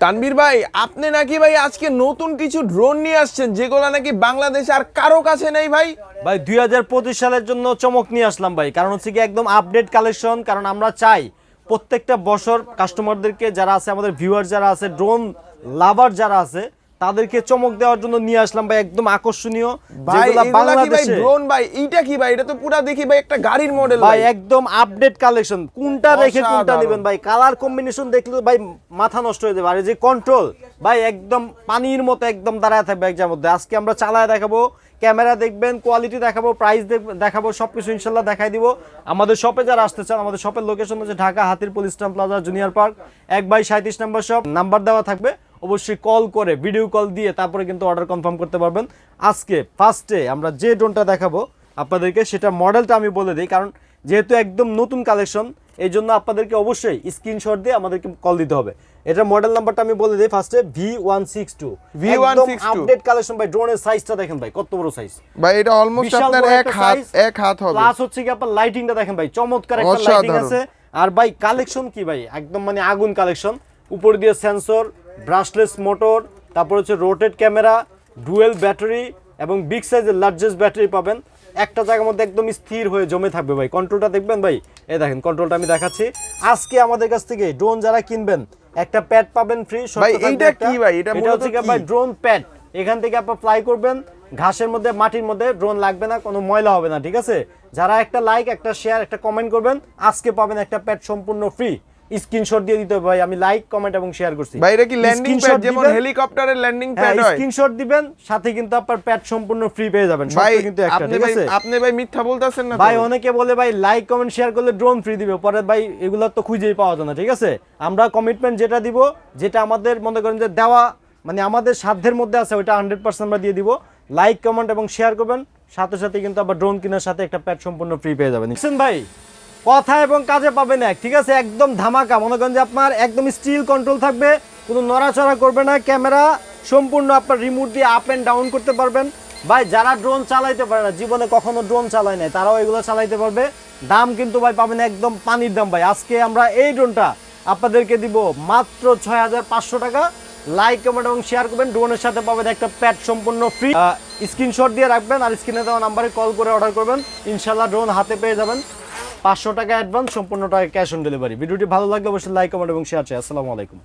তানভীর ভাই, আপনি নাকি ভাই আজকে নতুন কিছু ড্রোন নিয়ে আসছেন যেগুলো নাকি বাংলাদেশে আর কারো কাছে নেই ভাই। ভাই 2025 সালের জন্য চমক নিয়ে আসলাম ভাই, কারণ হচ্ছে কি একদম আপডেট কালেকশন। কারণ আমরা চাই প্রত্যেকটা বছর কাস্টমারদেরকে, যারা আছে আমাদের ভিউয়ার যারা আছে, ড্রোন লাভার যারা আছে, তাদেরকে চমক দেওয়ার জন্য নিয়ে আসলাম ভাই একদম আকর্ষণীয় ভাই যেগুলো বাংলাদেশে বাংলাদেশে। ড্রোন ভাই, এইটা কি ভাই? এটা তো পুরা দেখি ভাই একটা গাড়ির মডেল ভাই একদম আপডেট কালেকশন, কোনটা রেখে কোনটা অসাধারণ। নেবেন ভাই, কালার কম্বিনেশন দেখলে ভাই মাথা নষ্ট হয়ে যাবে। আর এই যে কন্ট্রোল ভাই একদম পানির মতো একদম দাঁড়ায় থাকবে একজার মধ্যে। আজকে আমরা চালায় দেখাবো, ক্যামেরা দেখবেন, কোয়ালিটি দেখাবো, প্রাইস দেখাবো, সবকিছু ইনশাল্লাহ দেখাই দিব। আমাদের শপে যারা আসতে চান, আমাদের শপের লোকেশন হচ্ছে Dhaka Hatirpul Eastern Plaza Junior Park 1/37 number shop. Number দেওয়া থাকবে, অবশ্যই কল করে ভিডিও কল দিয়ে তারপরে কিন্তু অর্ডার কনফার্ম করতে পারবেন। আজকে ফার্স্টে আমরা যে ড্রোনটা দেখাবো আপনাদেরকে, সেটা মডেলটা আমি বলে দিই, কারণ যেহেতু একদম নতুন কালেকশন এই জন্য আপনাদেরকে অবশ্যই স্ক্রিনশট দিয়ে আমাদেরকে কল দিতে হবে। এটা মডেল নাম্বারটা আমি বলে দিই ফার্স্টে, V162। আপডেট কালেকশন ভাই। ড্রোনের সাইজটা দেখেন ভাই কত বড় সাইজ ভাই, এটা অলমোস্ট আপনার এক হাত হবে। প্লাস হচ্ছে কি আপনার লাইটিংটা দেখেন ভাই, চমৎকার একটা লাইটিং আছে। আর ভাই কালেকশন কি ভাই, একদম মানে আগুন কালেকশন। উপর দিয়ে সেন্সর, ব্রাশলেস মোটর, তারপর হচ্ছে রোটেট ক্যামেরা, ডুয়েল ব্যাটারি এবং বিগ সাইজের লার্জেস্ট ব্যাটারি পাবেন। একটা জায়গার মধ্যে একদম স্থির হয়ে জমে থাকবে ভাই। কন্ট্রোলটা দেখবেন ভাই, এই দেখেন কন্ট্রোলটা আমি দেখাচ্ছি। আজকে আমাদের কাছ থেকে ড্রোন যারা কিনবেন একটা প্যাড পাবেন ফ্রি। ভাই এইটা কি ভাই? এটা হচ্ছে কি ভাই ড্রোন প্যাড। এখান থেকে আপনি ফ্লাই করবেন, ঘাসের মধ্যে মাটির মধ্যে, ড্রোন লাগবে না, কোনো ময়লা হবে না, ঠিক আছে? যারা একটা লাইক, একটা শেয়ার, একটা কমেন্ট করবেন, আজকে পাবেন একটা প্যাড সম্পূর্ণ ফ্রি। স্ক্রিনশট দিয়ে দিতে হবে ভাই, আমি লাইক, কমেন্ট এবং শেয়ার করছি। ভাই এটা কি ল্যান্ডিং প্যাড, যেমন হেলিকপ্টারের ল্যান্ডিং প্যাড হয়? স্ক্রিনশট দিবেন, সাথে কিন্তু আপনার প্যাড সম্পূর্ণ ফ্রি পেয়ে যাবেন। ভাই কিন্তু একটা, ঠিক আছে? আপনি ভাই মিথ্যা বলতাছেন না ভাই অনেকে বলে ভাই লাইক কমেন্ট শেয়ার করলে ড্রোন ফ্রি দিবে, পরে ভাই এগুলো তো খুঁজেই পাওয়া যায় না, ঠিক আছে? আমরা কমিটমেন্ট যেটা দিব, যেটা আমাদের মনে করেন যে দেওয়া মানে আমাদের সাধ্যের মধ্যে আছে, ওইটা 100% আমরা দিয়ে দিব। লাইক, কমেন্ট এবং শেয়ার করবেন, সাথে সাথে কিন্তু আবার ড্রোন কেনার সাথে একটা প্যাড সম্পূর্ণ ফ্রি পেয়ে যাবেন। বুঝছেন ভাই, কথা এবং কাজে পাবেন এক, ঠিক আছে? একদম ধামাকা। মনে করেন যে আপনার একদম স্টিল কন্ট্রোল থাকবে, কোনো নড়াচড়া করবে না। ক্যামেরা সম্পূর্ণ আপনার রিমোট দিয়ে আপ এন্ড ডাউন করতে পারবেন। ভাই যারা ড্রোন চালাইতে পারে না, জীবনে কখনো ড্রোন চালায় নাই, তারাও এগুলো চালাইতে পারবে। দাম কিন্তু ভাই পাবেন একদম পানির দাম ভাই। আজকে আমরা এই ড্রোনটা আপনাদেরকে দিব মাত্র 6500 টাকা। লাইক, কমেন্ট এবং শেয়ার করবেন, ড্রোনের সাথে পাবেন একটা প্যাড সম্পূর্ণ ফ্রি। স্ক্রিনশট দিয়ে রাখবেন আর স্ক্রিনে দেওয়া নাম্বারে কল করে অর্ডার করবেন, ইনশাল্লাহ ড্রোন হাতে পেয়ে যাবেন। 500 টাকা অ্যাডভান্স, সম্পূর্ণ টাকা ক্যাশ অন ডেলিভারি। ভিডিওটি ভালো লাগলে অবশ্যই লাইক, কমেন্ট এবং শেয়ার চাই। আসসালামু আলাইকুম।